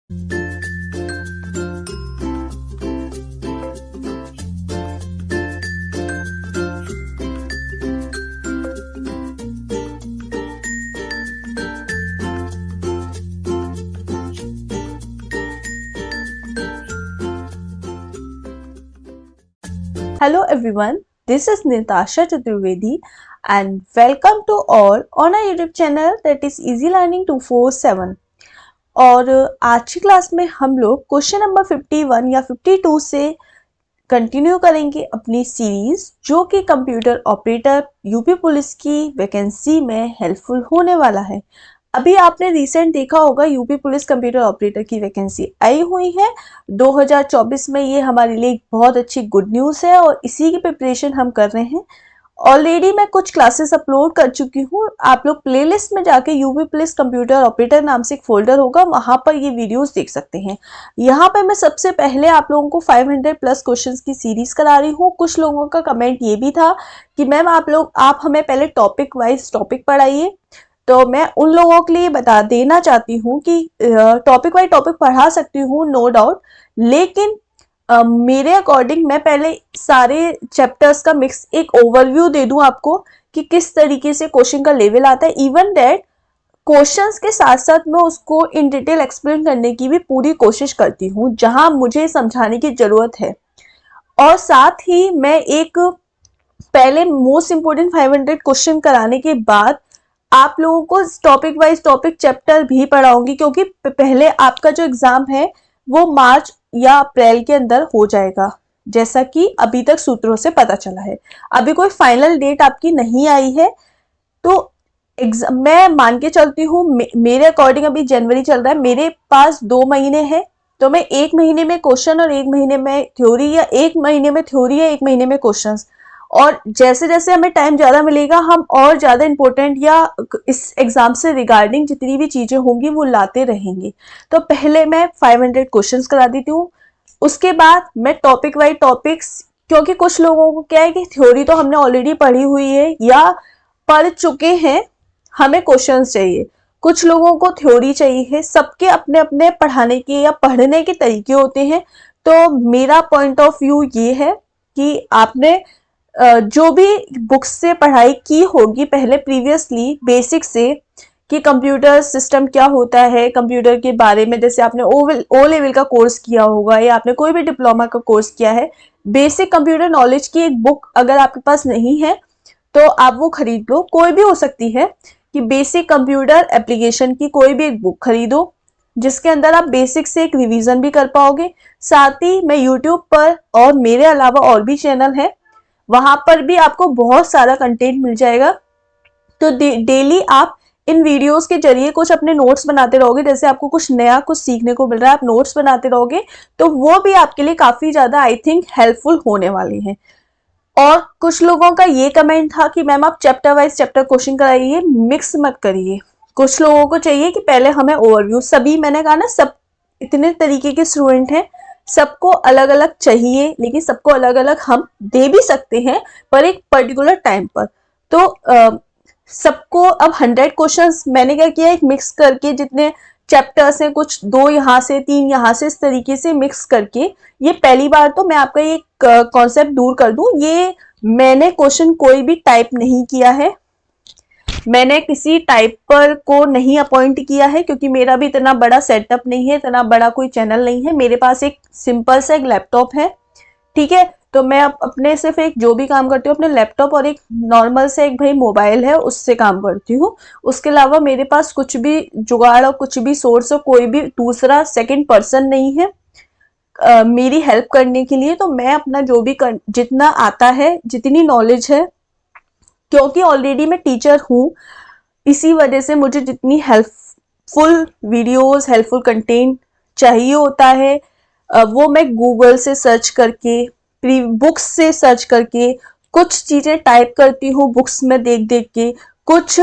Hello everyone, this is Natasha Chaturvedi and welcome to all on our YouTube channel that is Easy Learning 247। और आज की class में हम लोग question number 51 या 52 से कंटिन्यू करेंगे अपनी सीरीज, जो कि कंप्यूटर ऑपरेटर यूपी पुलिस की वैकेंसी में हेल्पफुल होने वाला है। अभी आपने रिसेंट देखा होगा यूपी पुलिस कंप्यूटर ऑपरेटर की वैकेंसी आई हुई है 2024 में। ये हमारे लिए बहुत अच्छी गुड न्यूज़ है और इसी की प्रिपरेशन हम कर रहे हैं। ऑलरेडी मैं कुछ क्लासेस अपलोड कर चुकी हूँ। आप लोग प्लेलिस्ट में जाके यूपी पुलिस कंप्यूटर ऑपरेटर नाम से एक फोल्डर होगा, वहां पर ये वीडियोस देख सकते हैं। यहाँ पे मैं सबसे पहले आप लोगों को 500 प्लस क्वेश्चंस की सीरीज करा रही हूँ। कुछ लोगों का कमेंट ये भी था कि मैम आप हमें पहले टॉपिक वाइज टॉपिक पढ़ाइए, तो मैं उन लोगों के लिए बता देना चाहती हूँ कि टॉपिक वाइज टॉपिक पढ़ा सकती हूँ, नो डाउट, लेकिन मेरे अकॉर्डिंग मैं पहले सारे चैप्टर्स का मिक्स एक ओवरव्यू दे दूं आपको कि किस तरीके से क्वेश्चन का लेवल आता है। इवन दैट क्वेश्चंस के साथ साथ मैं उसको इन डिटेल एक्सप्लेन करने की भी पूरी कोशिश करती हूँ जहां मुझे समझाने की जरूरत है। और साथ ही मैं एक पहले मोस्ट इंपोर्टेंट 500 क्वेश्चन कराने के बाद आप लोगों को टॉपिक वाइज टॉपिक चैप्टर भी पढ़ाऊंगी, क्योंकि पहले आपका जो एग्जाम है वो मार्च या अप्रैल के अंदर हो जाएगा, जैसा कि अभी तक सूत्रों से पता चला है। अभी कोई फाइनल डेट आपकी नहीं आई है, तो मैं मान के चलती हूँ मेरे अकॉर्डिंग अभी जनवरी चल रहा है, मेरे पास 2 महीने हैं, तो मैं 1 महीने में क्वेश्चन और 1 महीने में थ्योरी, या 1 महीने में थ्योरी या 1 महीने में क्वेश्चंस, और जैसे जैसे हमें टाइम ज़्यादा मिलेगा हम और ज़्यादा इंपॉर्टेंट या इस एग्ज़ाम से रिगार्डिंग जितनी भी चीज़ें होंगी वो लाते रहेंगे। तो पहले मैं 500 क्वेश्चंस करा देती हूँ, उसके बाद मैं टॉपिक वाइज टॉपिक्स, क्योंकि कुछ लोगों को क्या है कि थ्योरी तो हमने ऑलरेडी पढ़ी हुई है या पढ़ चुके हैं, हमें क्वेश्चंस चाहिए। कुछ लोगों को थ्योरी चाहिए है, सबके अपने अपने पढ़ाने के या पढ़ने के तरीके होते हैं। तो मेरा पॉइंट ऑफ व्यू ये है कि आपने जो भी बुक्स से पढ़ाई की होगी पहले प्रीवियसली बेसिक से, कि कंप्यूटर सिस्टम क्या होता है, कंप्यूटर के बारे में, जैसे आपने ओ लेवल का कोर्स किया होगा या आपने कोई भी डिप्लोमा का कोर्स किया है, बेसिक कंप्यूटर नॉलेज की एक बुक अगर आपके पास नहीं है तो आप वो खरीद लो। कोई भी हो सकती है कि बेसिक कंप्यूटर एप्लीकेशन की कोई भी एक बुक खरीदो, जिसके अंदर आप बेसिक से एक रिवीजन भी कर पाओगे। साथ ही मैं यूट्यूब पर और मेरे अलावा और भी चैनल है, वहां पर भी आपको बहुत सारा कंटेंट मिल जाएगा। तो डेली आप इन वीडियोस के जरिए कुछ अपने नोट्स बनाते रहोगे, जैसे आपको कुछ नया कुछ सीखने को मिल रहा है, आप नोट्स बनाते रहोगे तो वो भी आपके लिए काफी ज्यादा आई थिंक हेल्पफुल होने वाली है। और कुछ लोगों का ये कमेंट था कि मैम आप चैप्टर वाइज चैप्टर क्वेश्चन कराइए, मिक्स मत करिए। कुछ लोगों को चाहिए कि पहले हमें ओवरव्यू, सभी, मैंने कहा ना, सब इतने तरीके के स्टूडेंट हैं, सबको अलग अलग चाहिए, लेकिन सबको अलग अलग हम दे भी सकते हैं पर एक पर्टिकुलर टाइम पर। तो सबको अब 100 क्वेश्चंस मैंने क्या किया, एक मिक्स करके जितने चैप्टर्स हैं, कुछ 2 यहाँ से 3 यहाँ से, इस तरीके से मिक्स करके, ये पहली बार तो मैं आपका ये कॉन्सेप्ट दूर कर दूं, ये मैंने क्वेश्चन कोई भी टाइप नहीं किया है, मैंने किसी टाइपर को नहीं अपॉइंट किया है, क्योंकि मेरा भी इतना बड़ा सेटअप नहीं है, इतना बड़ा कोई चैनल नहीं है। मेरे पास एक सिंपल सा एक लैपटॉप है, ठीक है, तो मैं अपने सिर्फ एक जो भी काम करती हूँ अपने लैपटॉप और एक नॉर्मल से एक भाई मोबाइल है उससे काम करती हूँ। उसके अलावा मेरे पास कुछ भी जुगाड़ और कुछ भी सोर्स और कोई भी दूसरा सेकंड पर्सन नहीं है मेरी हेल्प करने के लिए। तो मैं अपना जो भी जितना आता है, जितनी नॉलेज है, क्योंकि ऑलरेडी मैं टीचर हूँ, इसी वजह से मुझे जितनी हेल्पफुल वीडियोस, हेल्पफुल कंटेंट चाहिए होता है वो मैं गूगल से सर्च करके, बुक्स से सर्च करके कुछ चीजें टाइप करती हूँ, बुक्स में देख देख के, कुछ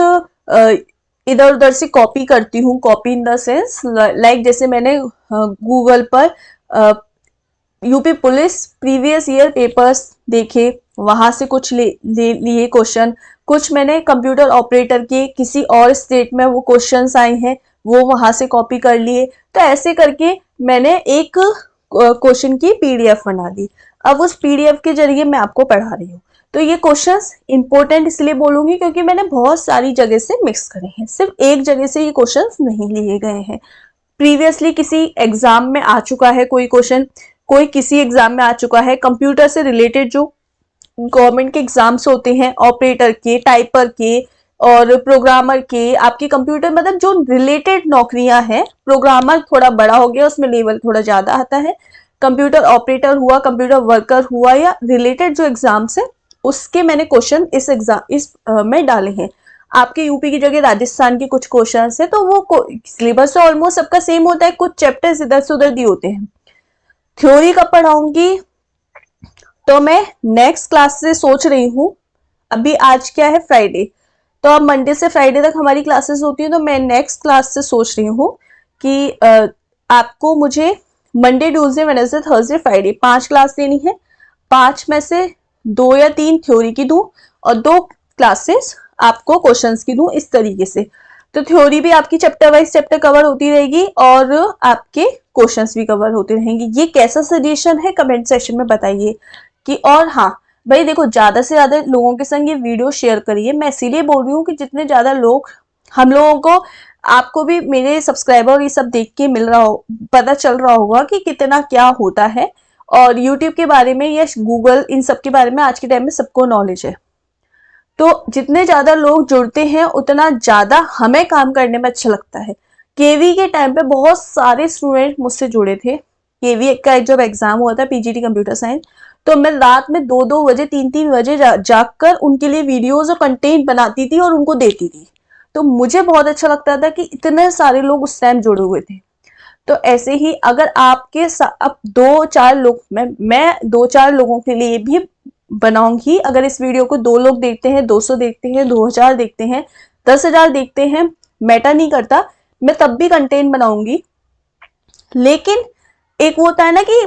इधर उधर से कॉपी करती हूँ, copy in the sense like जैसे मैंने गूगल पर UP police previous year papers देखे, वहां से कुछ लिए क्वेश्चन, कुछ मैंने कंप्यूटर ऑपरेटर के किसी और स्टेट में वो क्वेश्चंस आए हैं वो वहां से कॉपी कर लिए। तो ऐसे करके मैंने एक क्वेश्चन की पीडीएफ बना दी। अब उस पीडीएफ के जरिए मैं आपको पढ़ा रही हूँ। तो ये क्वेश्चंस इंपॉर्टेंट इसलिए बोलूंगी क्योंकि मैंने बहुत सारी जगह से मिक्स करे हैं, सिर्फ एक जगह से ये क्वेश्चंस नहीं लिए गए हैं। प्रीवियसली किसी एग्जाम में आ चुका है कोई क्वेश्चन, कोई किसी एग्जाम में आ चुका है। कंप्यूटर से रिलेटेड जो गवर्नमेंट के एग्जाम्स होते हैं, ऑपरेटर के, टाइपर के और प्रोग्रामर के, आपके कंप्यूटर मतलब जो रिलेटेड नौकरियां हैं, प्रोग्रामर थोड़ा बड़ा हो गया, उसमें लेवल थोड़ा ज्यादा आता है। कंप्यूटर ऑपरेटर हुआ, कंप्यूटर वर्कर हुआ, या रिलेटेड जो एग्जाम्स है उसके मैंने क्वेश्चन इस एग्जाम में डाले हैं। आपके यूपी की जगह राजस्थान के कुछ क्वेश्चन है, तो वो सिलेबस तो ऑलमोस्ट सबका सेम होता है, कुछ चैप्टर्स इधर से उधर दिए होते हैं। थ्योरी कब पढ़ाऊंगी, तो मैं नेक्स्ट क्लास से सोच रही हूँ। अभी आज क्या है, फ्राइडे, तो अब मंडे से फ्राइडे तक हमारी क्लासेस होती है। तो मैं नेक्स्ट क्लास से सोच रही हूँ कि आपको मुझे Monday, Tuesday, Wednesday, Thursday, Friday 5 class लेनी है। 5 में से 2 या 3 थ्योरी की दूं और 2 क्लासेस आपको क्वेश्चंस की दूं, इस तरीके से। तो थ्योरी भी आपकी चैप्टर वाइज चैप्टर कवर होती रहेगी और आपके क्वेश्चंस भी कवर होते रहेंगे। ये कैसा सजेशन है कमेंट सेक्शन में बताइए कि। और हाँ भाई देखो, ज्यादा से ज्यादा लोगों के संग ये वीडियो शेयर करिए। मैं इसीलिए बोल रही हूँ कि जितने ज्यादा लोग, हम लोगों को, आपको भी मेरे सब्सक्राइबर ये सब देख के मिल रहा हो, पता चल रहा होगा कि कितना क्या होता है। और यूट्यूब के बारे में या गूगल, इन सब के बारे में आज के टाइम में सबको नॉलेज है। तो जितने ज्यादा लोग जुड़ते हैं उतना ज्यादा हमें काम करने में अच्छा लगता है। केवी के टाइम पे बहुत सारे स्टूडेंट मुझसे जुड़े थे। केवी का जब एग्जाम हुआ था, पीजीटी कंप्यूटर साइंस, तो मैं रात में 2-2 बजे 3-3 बजे जागकर उनके लिए वीडियोस और कंटेंट बनाती थी और उनको देती थी। तो मुझे बहुत अच्छा लगता था कि इतने सारे लोग उस टाइम जुड़े हुए थे। तो ऐसे ही अगर आपके अब 2-4 लोग, मैं 2-4 लोगों के लिए भी बनाऊंगी। अगर इस वीडियो को 2 लोग देखते हैं, 200 देखते हैं, 2000 देखते हैं, 10,000 देखते हैं, मैटर नहीं करता, मैं तब भी कंटेंट बनाऊंगी। लेकिन एक वो होता है ना कि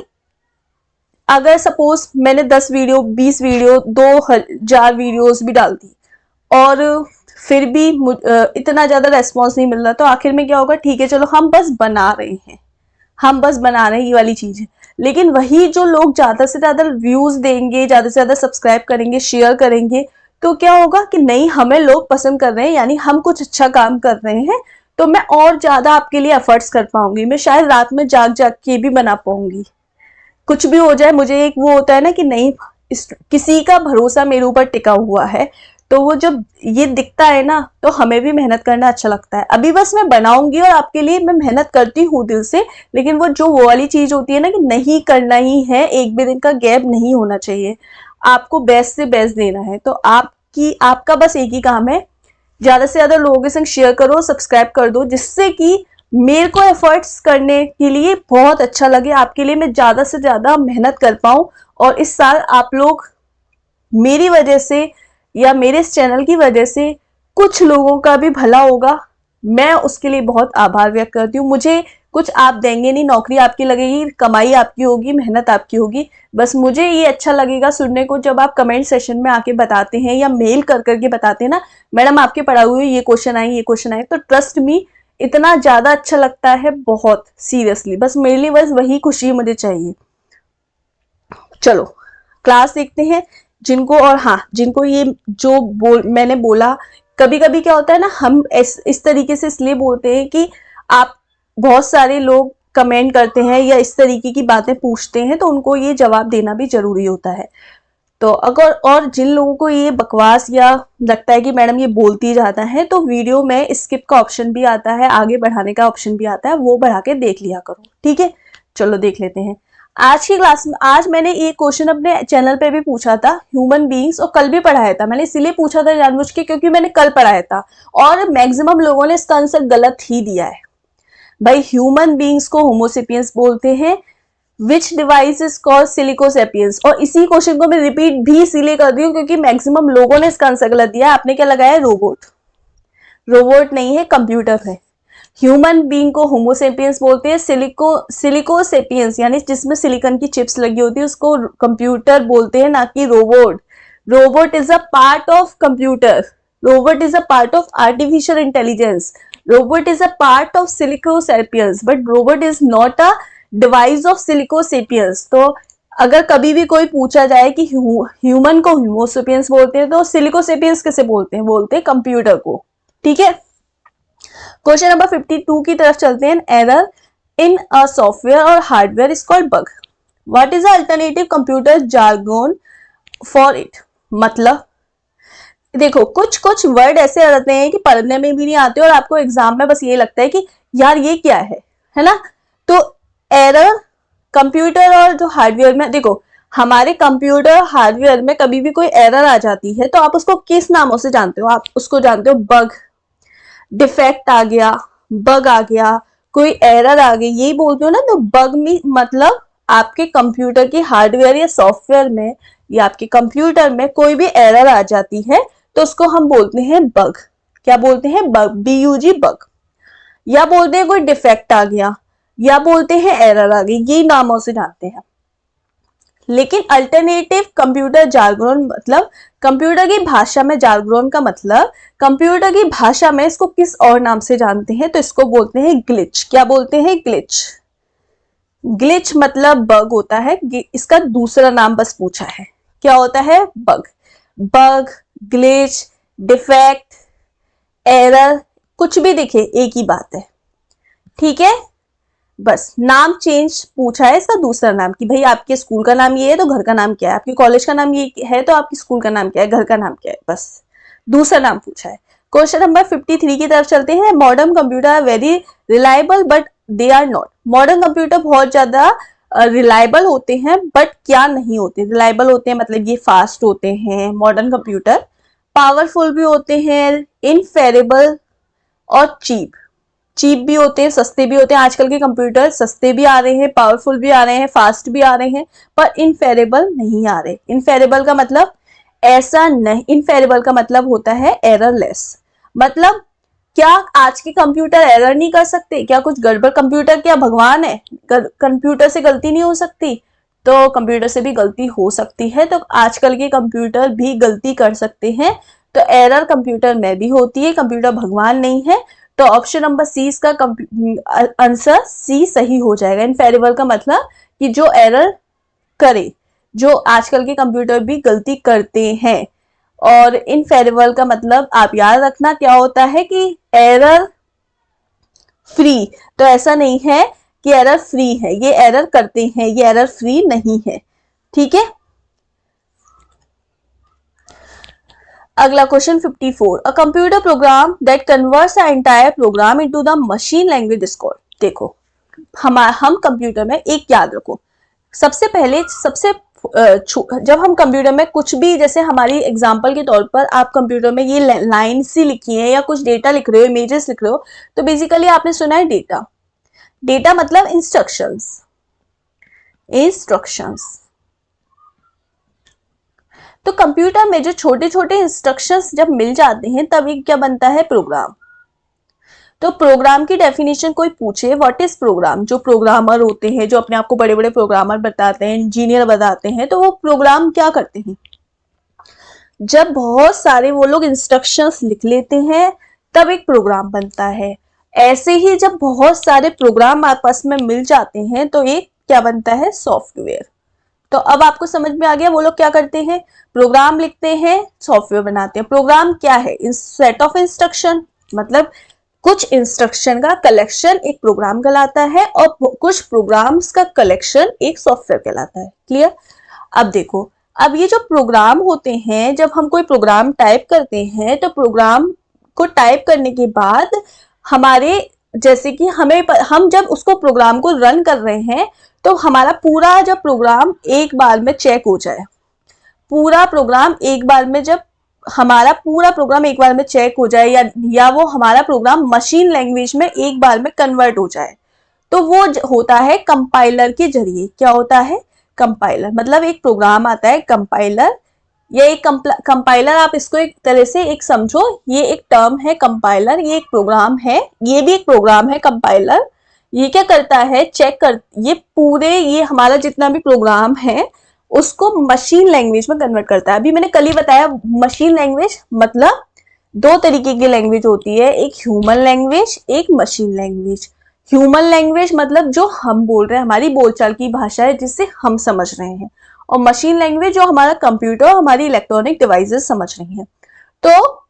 अगर सपोज मैंने 10 वीडियो, 20 वीडियो, 2000 वीडियोस भी डाल दी और फिर भी इतना ज्यादा रेस्पॉन्स नहीं मिल रहा, तो आखिर में क्या होगा, ठीक है चलो हम बस बना रहे हैं, हम बस बना रहे हैं, ये वाली चीज है। लेकिन वही जो लोग ज्यादा से ज्यादा व्यूज देंगे, ज्यादा से ज्यादा सब्सक्राइब करेंगे, शेयर करेंगे, तो क्या होगा कि नहीं, हमें लोग पसंद कर रहे हैं, यानी हम कुछ अच्छा काम कर रहे हैं, तो मैं और ज्यादा आपके लिए एफर्ट्स कर पाऊंगी। मैं शायद रात में जाग जाग के भी बना पाऊंगी। कुछ भी हो जाए, मुझे एक वो होता है ना कि नहीं, किसी का भरोसा मेरे ऊपर टिका हुआ है, तो वो जब ये दिखता है ना, तो हमें भी मेहनत करना अच्छा लगता है। अभी बस मैं बनाऊंगी और आपके लिए मैं मेहनत करती हूँ दिल से, लेकिन वो वाली चीज होती है ना कि नहीं करना ही है, एक भी दिन का गैप नहीं होना चाहिए, आपको बेस्ट से बेस्ट देना है। तो आपका बस एक ही काम है, ज्यादा से ज्यादा लोगों के संग शेयर करो, सब्सक्राइब कर दो, जिससे कि मेरे को एफर्ट्स करने के लिए बहुत अच्छा लगे, आपके लिए मैं ज्यादा से ज्यादा मेहनत कर पाऊं। और इस साल आप लोग मेरी वजह से या मेरे इस चैनल की वजह से कुछ लोगों का भी भला होगा, मैं उसके लिए बहुत आभार व्यक्त करती हूँ। मुझे कुछ आप देंगे नहीं, नौकरी आपकी लगेगी, कमाई आपकी होगी, मेहनत आपकी होगी। बस मुझे ये अच्छा लगेगा सुनने को जब आप कमेंट सेशन में आके बताते हैं या मेल कर करके बताते हैं ना, मैडम आपके पढ़ाए हुए ये क्वेश्चन आए, ये क्वेश्चन आए, तो ट्रस्ट मी इतना ज्यादा अच्छा लगता है, बहुत सीरियसली। बस मेरे लिए बस वही खुशी मुझे चाहिए। चलो क्लास देखते हैं जिनको, और हाँ जिनको ये जो मैंने बोला, कभी कभी क्या होता है ना, हम इस तरीके से इसलिए बोलते हैं कि आप, बहुत सारे लोग कमेंट करते हैं या इस तरीके की बातें पूछते हैं, तो उनको ये जवाब देना भी जरूरी होता है। तो अगर, और जिन लोगों को ये बकवास या लगता है कि मैडम ये बोलती जाता है, तो वीडियो में स्किप का ऑप्शन भी आता है, आगे बढ़ाने का ऑप्शन भी आता है, वो बढ़ा के देख लिया करो, ठीक है। चलो देख लेते हैं आज की क्लास में। आज मैंने ये क्वेश्चन अपने चैनल पे भी पूछा था, ह्यूमन बीइंग्स, और कल भी पढ़ाया था। मैंने इसीलिए पूछा था जानबूझ के क्योंकि मैंने कल पढ़ाया था और मैक्सिमम लोगों ने इसका आंसर गलत ही दिया है। भाई ह्यूमन बीइंग्स को होमोसेपियंस बोलते हैं, विच डिवाइस इज कॉल्ड सिलिकोसेपियंस। और इसी क्वेश्चन को मैं रिपीट भी इसीलिए कर रही हूँ क्योंकि मैक्सिमम लोगों ने इसका आंसर गलत दिया है। आपने क्या लगाया, रोबोट। रोबोट नहीं है, कंप्यूटर है। ह्यूमन बीइंग को होमोसेपियंस बोलते हैं, सिलिकोसेपियंस यानी जिसमें सिलिकॉन की चिप्स लगी होती है उसको कंप्यूटर बोलते हैं, ना कि robot. Robot is a part of computer, robot is a part of artificial intelligence. Robot is a part of Silico sapiens, but robot is not a device of Silico sapiens. तो अगर कभी भी कोई पूछा जाए कि ह्यूमन को होमो sapiens बोलते हैं तो सिलिको सेपियंस कैसे बोलते हैं? बोलते हैं कंप्यूटर को। ठीक है, क्वेश्चन नंबर 52 की तरफ चलते हैं। एरर इन अ सॉफ्टवेयर और hardware is called bug. What is the alternative computer jargon for it? मतलब देखो, कुछ कुछ वर्ड ऐसे रहते हैं कि पढ़ने में भी नहीं आते और आपको एग्जाम में बस ये लगता है कि यार ये क्या है ना। तो एरर कंप्यूटर और जो हार्डवेयर में, देखो हमारे कंप्यूटर हार्डवेयर में कभी भी कोई एरर आ जाती है तो आप उसको किस नामों से जानते हो? आप उसको जानते हो बग, डिफेक्ट आ गया, बग आ गया, कोई एरर आ गई, यही बोलते हो ना। तो बग में मतलब आपके कंप्यूटर की हार्डवेयर या सॉफ्टवेयर में या आपके कंप्यूटर में कोई भी एरर आ जाती है तो उसको हम बोलते हैं बग। क्या बोलते हैं? Bug, BUG, bug. या बोलते हैं कोई डिफेक्ट आ गया, या बोलते हैं एरर आ गई, यही नामों से जानते हैं। लेकिन अल्टरनेटिव कंप्यूटर जार्गन मतलब कंप्यूटर की भाषा में, जार्गन का मतलब कंप्यूटर की भाषा में इसको किस और नाम से जानते हैं? तो इसको बोलते हैं ग्लिच। क्या बोलते हैं? ग्लिच। ग्लिच मतलब बग होता है, इसका दूसरा नाम बस पूछा है। क्या होता है? Bug. Bug, glitch, defect, error, कुछ भी दिखे एक ही बात है। ठीक है, बस नाम चेंज पूछा है, इसका दूसरा नाम कि भाई आपके स्कूल का नाम ये है तो घर का नाम क्या है, आपके कॉलेज का नाम ये है तो आपके स्कूल का नाम क्या है, घर का नाम क्या है, बस दूसरा नाम पूछा है। क्वेश्चन नंबर 53 की तरफ चलते हैं। Modern computer are very reliable but they are not. Modern computer बहुत ज्यादा रिलायबल होते हैं बट क्या नहीं होते? रिलायबल होते हैं मतलब ये फास्ट होते हैं मॉडर्न कंप्यूटर, पावरफुल भी होते हैं, इनफेरेबल और चीप। चीप भी होते हैं, सस्ते भी होते हैं। आजकल के कंप्यूटर सस्ते भी आ रहे हैं, पावरफुल भी आ रहे हैं, फास्ट भी आ रहे हैं, पर इनफेरेबल नहीं आ रहे। इनफेरेबल का मतलब ऐसा नहीं, इनफेरेबल का मतलब होता है एररलेस। मतलब क्या आज के कंप्यूटर एरर नहीं कर सकते? क्या कुछ गड़बड़? कंप्यूटर क्या भगवान है? कंप्यूटर से गलती नहीं हो सकती? तो कंप्यूटर से भी गलती हो सकती है। तो आजकल के कंप्यूटर भी गलती कर सकते हैं, तो एरर कंप्यूटर में भी होती है, कंप्यूटर भगवान नहीं है। तो ऑप्शन नंबर सी इसका आंसर सी सही हो जाएगा। इनफेरेबल का मतलब कि जो एरर करे, जो आजकल के कंप्यूटर भी गलती करते हैं। और इनफेरेबल का मतलब आप याद रखना क्या होता है कि एरर फ्री। तो ऐसा नहीं है कि एरर फ्री है, ये एरर करते हैं, ये एरर फ्री नहीं है। ठीक है, अगला question 54। A computer program that converts the entire programme into the machine language is called. देखो हम कंप्यूटर में एक याद रखो, सबसे पहले जब हम कंप्यूटर में कुछ भी, जैसे हमारी एग्जांपल के तौर पर आप कंप्यूटर में ये लाइन सी लिखी है या कुछ डेटा लिख रहे हो, इमेजेस लिख रहे हो, तो बेसिकली आपने सुना है डेटा। डेटा मतलब इंस्ट्रक्शंस। तो कंप्यूटर में जो छोटे छोटे इंस्ट्रक्शंस जब मिल जाते हैं तब एक क्या बनता है? प्रोग्राम। तो प्रोग्राम की डेफिनेशन कोई पूछे व्हाट इज प्रोग्राम, जो प्रोग्रामर होते हैं, जो अपने आप को बड़े बड़े प्रोग्रामर बताते हैं, इंजीनियर बताते हैं, तो वो प्रोग्राम क्या करते हैं? जब बहुत सारे वो लोग इंस्ट्रक्शंस लिख लेते हैं तब एक प्रोग्राम बनता है। ऐसे ही जब बहुत सारे प्रोग्राम आपस में मिल जाते हैं तो एक क्या बनता है? सॉफ्टवेयर। तो अब आपको समझ में आ गया वो लोग क्या करते हैं? प्रोग्राम लिखते हैं, सॉफ्टवेयर बनाते हैं। प्रोग्राम क्या है? सेट ऑफ इंस्ट्रक्शन, मतलब कुछ इंस्ट्रक्शन का कलेक्शन एक प्रोग्राम कहलाता है और कुछ प्रोग्राम्स का कलेक्शन एक सॉफ्टवेयर कहलाता है। क्लियर? अब देखो, अब ये जो प्रोग्राम होते हैं, जब हम कोई प्रोग्राम टाइप करते हैं तो प्रोग्राम को टाइप करने के बाद हमारे, जैसे कि हम जब उसको प्रोग्राम को रन कर रहे हैं तो हमारा पूरा जब प्रोग्राम एक बार में चेक हो जाए, पूरा प्रोग्राम एक बार में, जब हमारा पूरा प्रोग्राम एक बार में चेक हो जाए या वो हमारा प्रोग्राम मशीन लैंग्वेज में एक बार में कन्वर्ट हो जाए, तो वो होता है कंपाइलर के जरिए। क्या होता है? कंपाइलर। मतलब एक प्रोग्राम आता है कंपाइलर, ये एक कंपाइलर, आप इसको एक तरह से एक समझो, ये एक टर्म है कंपाइलर, ये एक प्रोग्राम है, ये भी एक प्रोग्राम है कंपाइलर। ये क्या करता है? चेक कर, ये हमारा जितना भी प्रोग्राम है उसको मशीन लैंग्वेज में कन्वर्ट करता है। अभी मैंने कल ही बताया, मशीन लैंग्वेज मतलब दो तरीके की लैंग्वेज होती है, एक ह्यूमन लैंग्वेज, एक मशीन लैंग्वेज। ह्यूमन लैंग्वेज मतलब जो हम बोल रहे हैं, हमारी बोलचाल की भाषा है जिससे हम समझ रहे हैं, और मशीन लैंग्वेज जो हमारा कंप्यूटर, हमारी इलेक्ट्रॉनिक डिवाइसेस समझ रही हैं। तो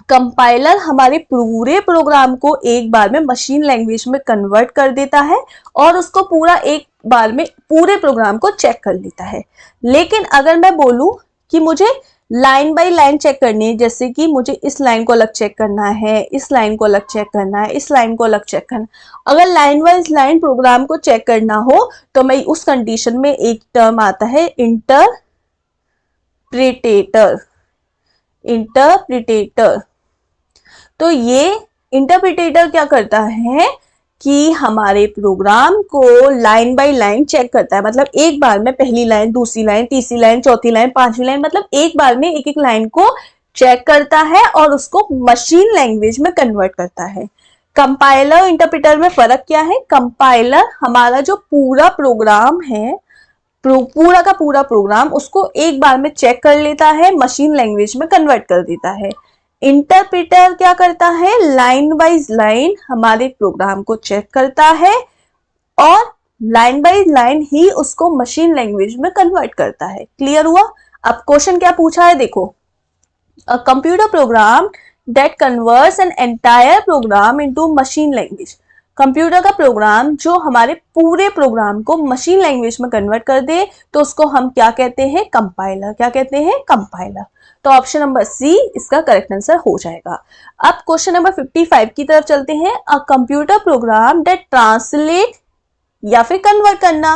कंपाइलर हमारे पूरे प्रोग्राम को एक बार में मशीन लैंग्वेज में कन्वर्ट कर देता है और उसको पूरा एक बार में पूरे प्रोग्राम को चेक कर लेता है। लेकिन अगर मैं बोलूं कि मुझे लाइन बाय लाइन चेक करनी है, जैसे कि मुझे इस लाइन को अलग चेक करना है, इस लाइन को अलग चेक करना है, इस लाइन को अलग चेक करना है, अगर लाइन वाइज लाइन प्रोग्राम को चेक करना हो तो मैं उस कंडीशन में एक टर्म आता है इंटरप्रिटेटर। इंटरप्रिटेटर, तो ये इंटरप्रिटेटर क्या करता है कि हमारे प्रोग्राम को लाइन बाय लाइन चेक करता है, मतलब एक बार में पहली लाइन, दूसरी लाइन, तीसरी लाइन, चौथी लाइन, पांचवी लाइन, मतलब एक बार में एक एक लाइन को चेक करता है और उसको मशीन लैंग्वेज में कन्वर्ट करता है। कंपाइलर और इंटरप्रिटर में फर्क क्या है? कंपाइलर हमारा जो पूरा प्रोग्राम है, पूरा का पूरा प्रोग्राम, उसको एक बार में चेक कर लेता है, मशीन लैंग्वेज में कन्वर्ट कर देता है। इंटरप्रिटर क्या करता है? लाइन बाइज लाइन हमारे प्रोग्राम को चेक करता है और लाइन बाय लाइन ही उसको मशीन लैंग्वेज में कन्वर्ट करता है। क्लियर हुआ? अब क्वेश्चन क्या पूछा है देखो, अ computer program that converts an entire programme into machine language. Computer का प्रोग्राम जो हमारे पूरे प्रोग्राम को मशीन लैंग्वेज में कन्वर्ट कर दे तो उसको हम क्या कहते हैं? कंपाइलर। क्या कहते हैं? कंपाइलर। तो ऑप्शन नंबर सी इसका करेक्ट आंसर हो जाएगा। अब क्वेश्चन नंबर 55 की तरफ चलते हैं। A computer program that translate या फिर कन्वर्ट करना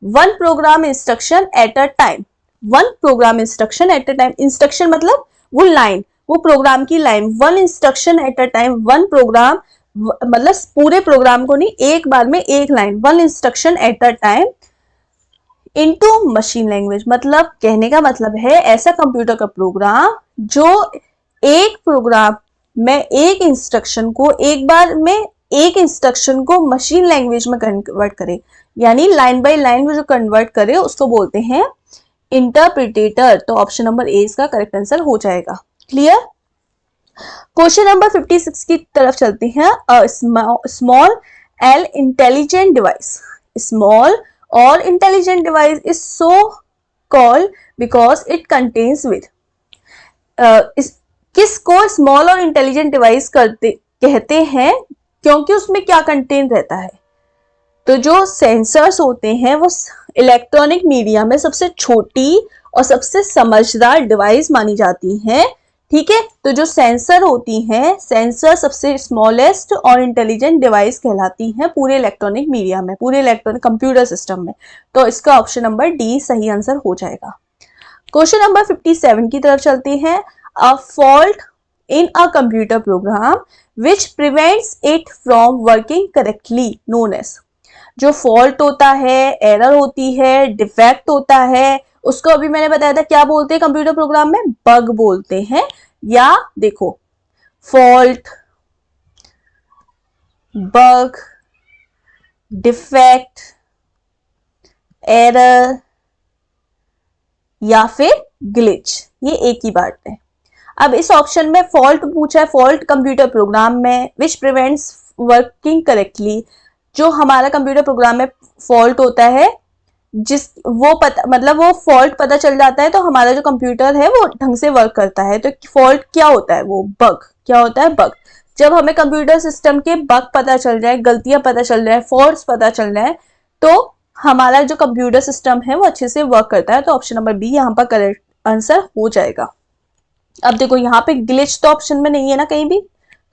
one program instruction at a time. One program instruction at a time, instruction मतलब वो लाइन, वो प्रोग्राम की line. One instruction at a time, one program मतलब पूरे प्रोग्राम को नहीं, एक बार में एक लाइन, one instruction at a time into machine language. मतलब कहने का मतलब है ऐसा कंप्यूटर का प्रोग्राम जो एक प्रोग्राम में एक इंस्ट्रक्शन को एक बार में एक इंस्ट्रक्शन को मशीन लैंग्वेज में कन्वर्ट करे, यानी लाइन बाय लाइन जो कन्वर्ट करे उसको बोलते हैं इंटरप्रिटेटर। तो ऑप्शन नंबर ए इसका करेक्ट आंसर हो जाएगा। क्लियर? क्वेश्चन नंबर 56 की तरफ चलते हैं। Small L intelligent device. Small or intelligent device is so called because it contains with किसको स्मॉल और इंटेलिजेंट डिवाइस कहते हैं? क्योंकि उसमें क्या कंटेन रहता है? तो जो सेंसर्स होते हैं वो इलेक्ट्रॉनिक मीडिया में सबसे छोटी और सबसे समझदार डिवाइस मानी जाती हैं। ठीक है, तो जो सेंसर होती हैं, सेंसर सबसे स्मॉलेस्ट और इंटेलिजेंट डिवाइस कहलाती हैं पूरे इलेक्ट्रॉनिक मीडिया में, पूरे इलेक्ट्रॉनिक कंप्यूटर सिस्टम में। तो इसका ऑप्शन नंबर डी सही आंसर हो जाएगा। क्वेश्चन नंबर 57 की तरफ चलते हैं। A fault in a computer program which prevents it from working correctly known as. जो फॉल्ट होता है, एरर होती है, डिफेक्ट होता है, उसको अभी मैंने बताया था क्या बोलते हैं कंप्यूटर प्रोग्राम में? बग बोलते हैं। या देखो, फॉल्ट, बग, डिफेक्ट, एरर या फिर ग्लिच, ये एक ही बात है। अब इस ऑप्शन में फॉल्ट पूछा है, फॉल्ट कंप्यूटर प्रोग्राम में विच प्रिवेंट्स वर्किंग करेक्टली। जो हमारा कंप्यूटर प्रोग्राम में फॉल्ट होता है, जिस वो पता मतलब वो फॉल्ट पता चल जाता है तो हमारा जो कंप्यूटर है वो ढंग से वर्क करता है। तो फॉल्ट क्या होता है? वो बग। क्या होता है? बग। जब हमें कंप्यूटर सिस्टम के बग पता चल जाए, गलतियां पता चल जाए, फॉल्ट्स पता चल जाए, तो हमारा जो कंप्यूटर सिस्टम है वो अच्छे से वर्क करता है। तो ऑप्शन नंबर बी यहाँ पर करेक्ट आंसर हो जाएगा। अब देखो यहाँ पे ग्लिच तो ऑप्शन में नहीं है ना कहीं भी,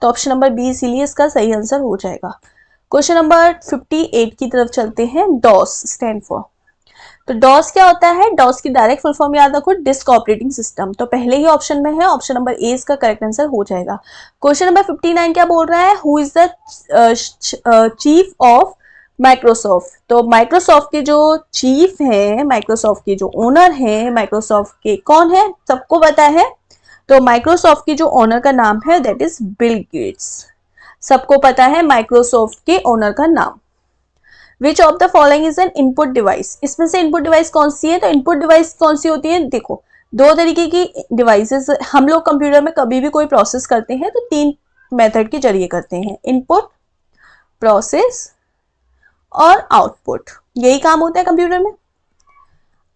तो ऑप्शन नंबर बी इसीलिए इसका सही आंसर हो जाएगा। क्वेश्चन नंबर 58 की तरफ चलते हैं। DOS stand for. तो डॉस क्या होता है? डॉस की डायरेक्ट फुल फॉर्म याद रखो, डिस्क ऑपरेटिंग सिस्टम। तो पहले ही ऑप्शन में है, ऑप्शन नंबर ए इसका करेक्ट आंसर हो जाएगा। क्वेश्चन नंबर 59 क्या बोल रहा है? Who is the chief of Microsoft. तो माइक्रोसॉफ्ट के जो चीफ है, माइक्रोसॉफ्ट के जो ओनर है, माइक्रोसॉफ्ट के कौन है? सबको पता है। तो माइक्रोसॉफ्ट की जो ओनर का नाम है दैट इज बिल गेट्स। सबको पता है माइक्रोसॉफ्ट के ओनर का नाम। Which of the following is an input device? इसमें से इनपुट डिवाइस कौन सी है? तो इनपुट डिवाइस कौन सी होती है? देखो, दो तरीके की डिवाइसेस हम लोग कंप्यूटर में कभी भी कोई प्रोसेस करते हैं तो 3 मेथड के जरिए करते हैं, इनपुट, प्रोसेस और आउटपुट। यही काम होता है कंप्यूटर में।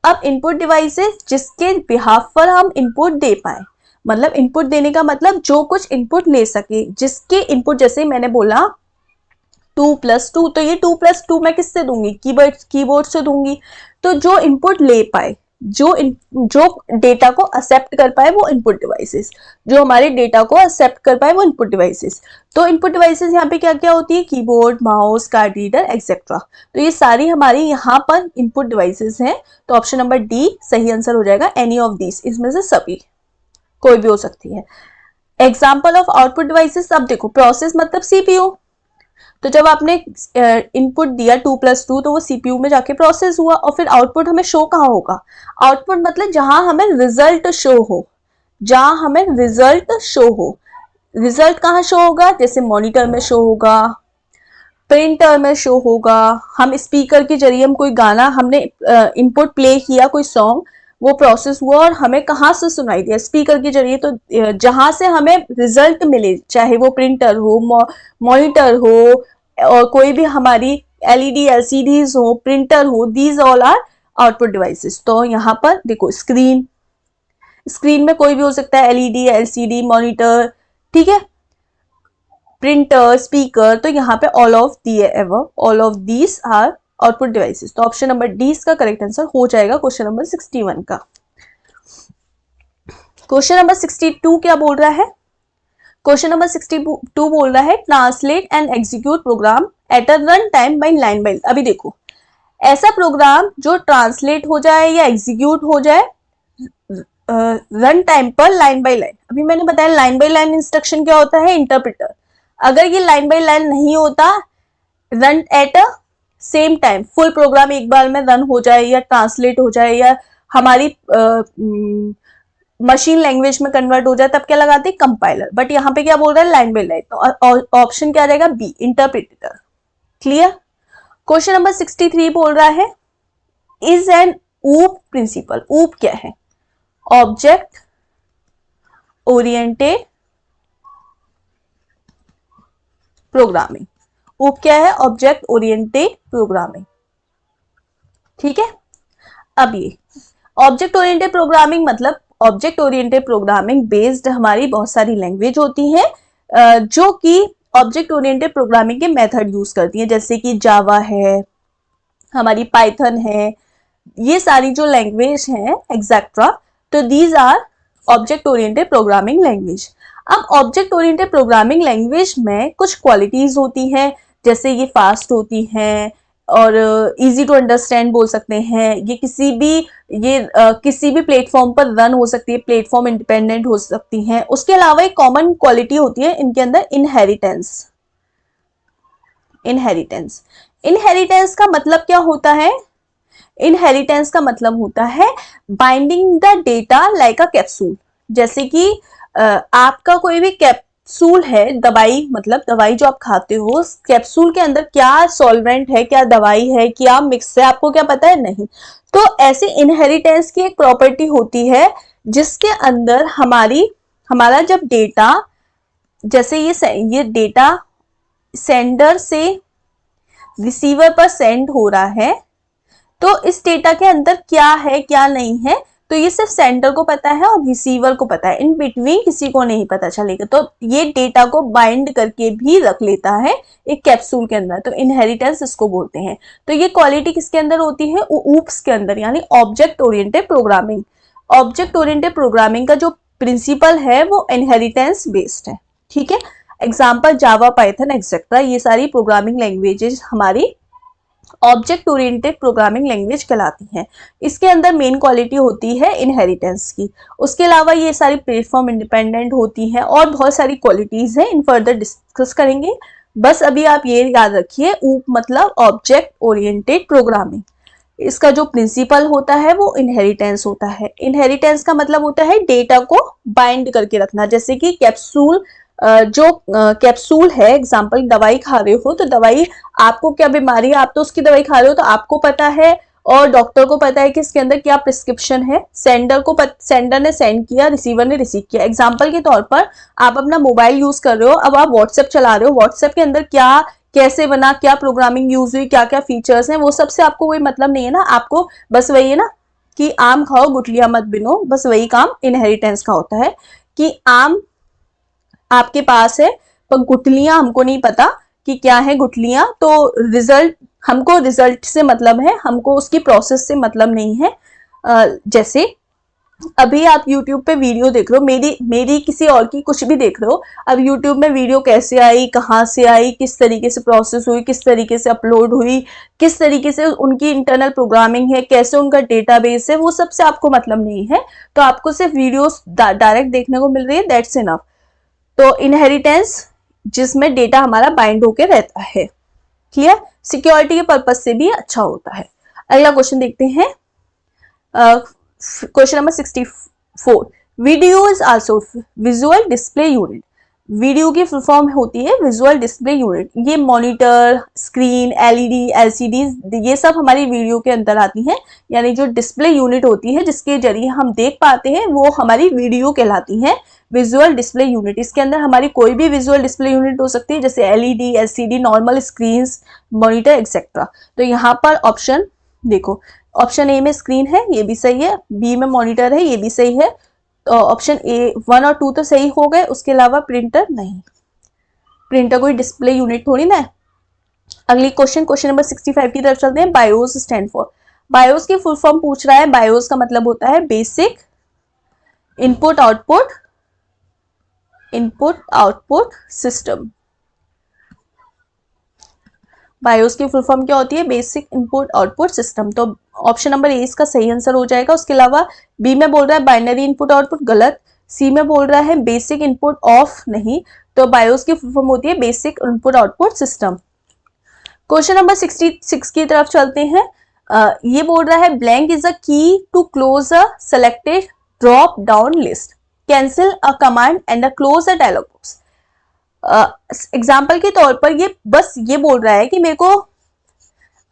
अब इनपुट डिवाइसेस जिसके बिहाफ पर हम इनपुट दे पाए, मतलब इनपुट देने का मतलब जो कुछ इनपुट ले सके, जिसके इनपुट, जैसे मैंने बोला 2+2, तो ये 2+2 मैं किससे दूंगी, कीबोर्ड से दूंगी। तो जो इनपुट ले पाए, जो डेटा को एक्सेप्ट कर पाए वो इनपुट डिवाइसेस, जो हमारे डेटा को एक्सेप्ट कर पाए वो इनपुट डिवाइसेस। तो इनपुट डिवाइसेस यहाँ पे क्या क्या होती है, keyboard, mouse, card reader etcetera. तो ये सारी हमारी यहाँ पर इनपुट डिवाइसेस हैं। तो ऑप्शन नंबर डी सही आंसर हो जाएगा, एनी ऑफ दीज, इसमें से सभी, कोई भी हो सकती है। एग्जाम्पल ऑफ आउटपुट डिवाइसेस, अब देखो प्रोसेस मतलब सीपीयू, तो जब आपने इनपुट दिया 2+2 तो वो सीपीयू में जाके प्रोसेस हुआ, और फिर आउटपुट हमें शो कहाँ होगा, आउटपुट मतलब जहां हमें रिजल्ट शो हो, जहां हमें रिजल्ट शो हो। रिजल्ट कहाँ शो होगा, जैसे मॉनिटर में शो होगा, प्रिंटर में शो होगा, हम स्पीकर के जरिए हम कोई गाना हमने इनपुट प्ले किया, कोई सॉन्ग, वो प्रोसेस हुआ और हमें कहाँ से सुनाई दिया, स्पीकर के जरिए। तो जहां से हमें रिजल्ट मिले, चाहे वो प्रिंटर हो, मॉनिटर हो, और कोई भी हमारी एलईडी एलसीडीज हो, प्रिंटर हो, these all are output devices. तो यहाँ पर देखो स्क्रीन में कोई भी हो सकता है, एलईडी, एलसीडी, मॉनिटर, ठीक है, प्रिंटर, स्पीकर। तो यहाँ पे all of these are output devices. तो ऑप्शन नंबर डी इसका करेक्ट आंसर हो जाएगा क्वेश्चन नंबर 61 का। क्वेश्चन नंबर 62 क्या बोल रहा है, क्वेश्चन नंबर 62 बोल रहा है translate and execute program at a run time by line by. अभी देखो, ऐसा प्रोग्राम जो ट्रांसलेट हो जाए या एग्जीक्यूट हो जाए रन टाइम पर लाइन बाय लाइन। अभी मैंने बताया लाइन बाय लाइन इंस्ट्रक्शन क्या होता है, इंटरप्रेटर। अगर ये लाइन बाय लाइन नहीं होता, run at a same time, full program एक बार में रन हो जाए या ट्रांसलेट हो जाए या हमारी मशीन लैंग्वेज में कन्वर्ट हो जाए, तब क्या लगाते हैं, कंपाइलर। बट यहाँ पे क्या बोल रहा है, लाइन बाय लाइन। तो ऑप्शन क्या रहेगा, B, interpreter. Clear. Question number 63 बोल रहा है इज एन ऊप प्रिंसिपल। ऊप क्या है, ऑब्जेक्ट ओरिएंटेड प्रोग्रामिंग। ऊप क्या है, ऑब्जेक्ट ओरिएंटेड प्रोग्रामिंग, ठीक है। अब ये ऑब्जेक्ट ओरिएंटेड प्रोग्रामिंग मतलब ऑब्जेक्ट ओरिएंटेड प्रोग्रामिंग बेस्ड हमारी बहुत सारी लैंग्वेज होती हैं जो कि ऑब्जेक्ट ओरिएंटेड प्रोग्रामिंग के मेथड यूज करती हैं, जैसे कि जावा है, हमारी पाइथन है, ये सारी जो लैंग्वेज हैं एक्सेट्रा। तो these are object oriented programming language. अब ऑब्जेक्ट ओरिएंटेड प्रोग्रामिंग लैंग्वेज में कुछ क्वालिटीज होती हैं, जैसे ये फास्ट होती हैं और इजी टू अंडरस्टैंड बोल सकते हैं। ये किसी भी प्लेटफॉर्म पर रन हो सकती है, प्लेटफॉर्म इंडिपेंडेंट हो सकती हैं। उसके अलावा एक कॉमन क्वालिटी होती है इनके अंदर, इनहेरिटेंस। इनहेरिटेंस का मतलब क्या होता है, इनहेरिटेंस का मतलब होता है binding the data like a capsule. जैसे कि आपका कोई भी कैप्सूल है, दवाई, मतलब दवाई जो आप खाते हो, कैप्सूल के अंदर क्या सॉल्वेंट है, क्या दवाई है, क्या मिक्स है, आपको क्या पता है, नहीं। तो ऐसे इनहेरिटेंस की एक प्रॉपर्टी होती है जिसके अंदर हमारा जब डेटा, जैसे ये डेटा सेंडर से रिसीवर पर सेंड हो रहा है, तो इस डेटा के अंदर क्या है क्या नहीं है, तो ये सिर्फ सेंडर को पता है और रिसीवर को पता है, इन बिटवीन किसी को नहीं पता चलेगा। तो ये डेटा को बाइंड करके भी रख लेता है एक कैप्सूल के अंदर, तो इनहेरिटेंस इसको बोलते हैं। तो ये क्वालिटी किसके अंदर होती है, ऊप्स के अंदर, यानी object oriented programming. Object oriented programming का जो प्रिंसिपल है वो इनहेरिटेंस बेस्ड है, ठीक है। एग्जाम्पल जावा, पाइथन एक्सेट्रा, ये सारी प्रोग्रामिंग लैंग्वेजेस हमारी ऑब्जेक्ट ओरिएंटेड प्रोग्रामिंग लैंग्वेज कहलाती हैं। इसके अंदर मेन क्वालिटी होती है इनहेरिटेंस की। उसके अलावा ये सारी प्लेटफॉर्म इंडिपेंडेंट होती हैं और बहुत सारी क्वालिटीज हैं, इन फर्दर डिस्कस करेंगे। बस अभी आप ये याद रखिए, ऊप मतलब ऑब्जेक्ट ओरिएंटेड प्रोग्रामिंग, इसका जो प्रिंसिपल होता है वो इनहेरिटेंस होता है। इनहेरिटेंस का मतलब होता है डेटा को बाइंड करके रखना, जैसे कि कैप्सूल, जो कैप्सूल है, एग्जाम्पल दवाई खा रहे हो तो दवाई, आपको क्या बीमारी है, आप तो उसकी दवाई खा रहे हो तो आपको पता है, और डॉक्टर को पता है कि इसके अंदर क्या प्रिस्क्रिप्शन है, सेंडर ने सेंड किया, रिसीवर ने रिसीव किया। एग्जाम्पल के तौर पर आप अपना मोबाइल यूज कर रहे हो, अब आप व्हाट्सएप चला रहे हो, व्हाट्सएप के अंदर क्या कैसे बना, क्या प्रोग्रामिंग यूज हुई, क्या क्या फीचर्स हैं, वो सबसे आपको कोई मतलब नहीं है ना। आपको बस वही है ना कि आम खाओ गुठलियां मत बिनो, बस वही काम इनहेरिटेंस का होता है कि आम आपके पास है पर गुठलियां हमको नहीं पता कि क्या है गुठलियां, तो हमको रिजल्ट से मतलब है, हमको उसकी प्रोसेस से मतलब नहीं है। जैसे अभी आप YouTube पे वीडियो देख रहे हो, मेरी किसी और की कुछ भी देख रहे हो, अब YouTube में वीडियो कैसे आई, कहाँ से आई, किस तरीके से प्रोसेस हुई, किस तरीके से अपलोड हुई, किस तरीके से उनकी इंटरनल प्रोग्रामिंग है, कैसे उनका डेटाबेस है, वो सबसे आपको मतलब नहीं है। तो आपको सिर्फ वीडियोस डायरेक्ट देखने को मिल रही है, दैट्स इनफ। तो इनहेरिटेंस जिसमें डेटा हमारा बाइंड होके रहता है, क्लियर, सिक्योरिटी के पर्पज से भी अच्छा होता है। अगला क्वेश्चन देखते हैं, question number 64। Video is also visual display unit. Video की फुल फॉर्म होती है विजुअल डिस्प्ले यूनिट। ये मॉनिटर, स्क्रीन, एलईडी, एलसीडी, ये सब हमारी वीडियो के अंदर आती हैं, यानी जो डिस्प्ले यूनिट होती है जिसके जरिए हम देख पाते हैं वो हमारी वीडियो कहलाती है, विजुअल डिस्प्ले यूनिट। इसके अंदर हमारी कोई भी विजुअल डिस्प्ले यूनिट हो सकती है, जैसे LED, LCD, normal screen, monitor etcetera. तो यहाँ पर ऑप्शन देखो, ऑप्शन ए में स्क्रीन है, ये भी सही है, बी में मॉनिटर है, ये भी सही है, तो ऑप्शन ए 1 और 2 तो सही हो गए, उसके अलावा प्रिंटर नहीं, प्रिंटर कोई डिस्प्ले यूनिट थोड़ी ना है। अगली क्वेश्चन नंबर 65 की तरफ चलते हैं। बायोस स्टैंड फॉर, बायोस की फुल फॉर्म पूछ रहा है। बायोस का मतलब होता है basic input output system. BIOS की फुल फॉर्म क्या होती है, बेसिक इनपुट आउटपुट सिस्टम। तो ऑप्शन नंबर ए इसका सही आंसर हो जाएगा। उसके अलावा बी में बोल रहा है बाइनरी इनपुट आउटपुट, गलत। सी में बोल रहा है बेसिक इनपुट ऑफ, नहीं। तो बायोस की फुल फॉर्म होती है basic input output system. Question number 66 की तरफ चलते हैं। ये बोल रहा है blank is a key to close a selected drop down list, cancel a command and a close a dialog box. Example के तौर पर ये बस ये बोल रहा है कि मेरे को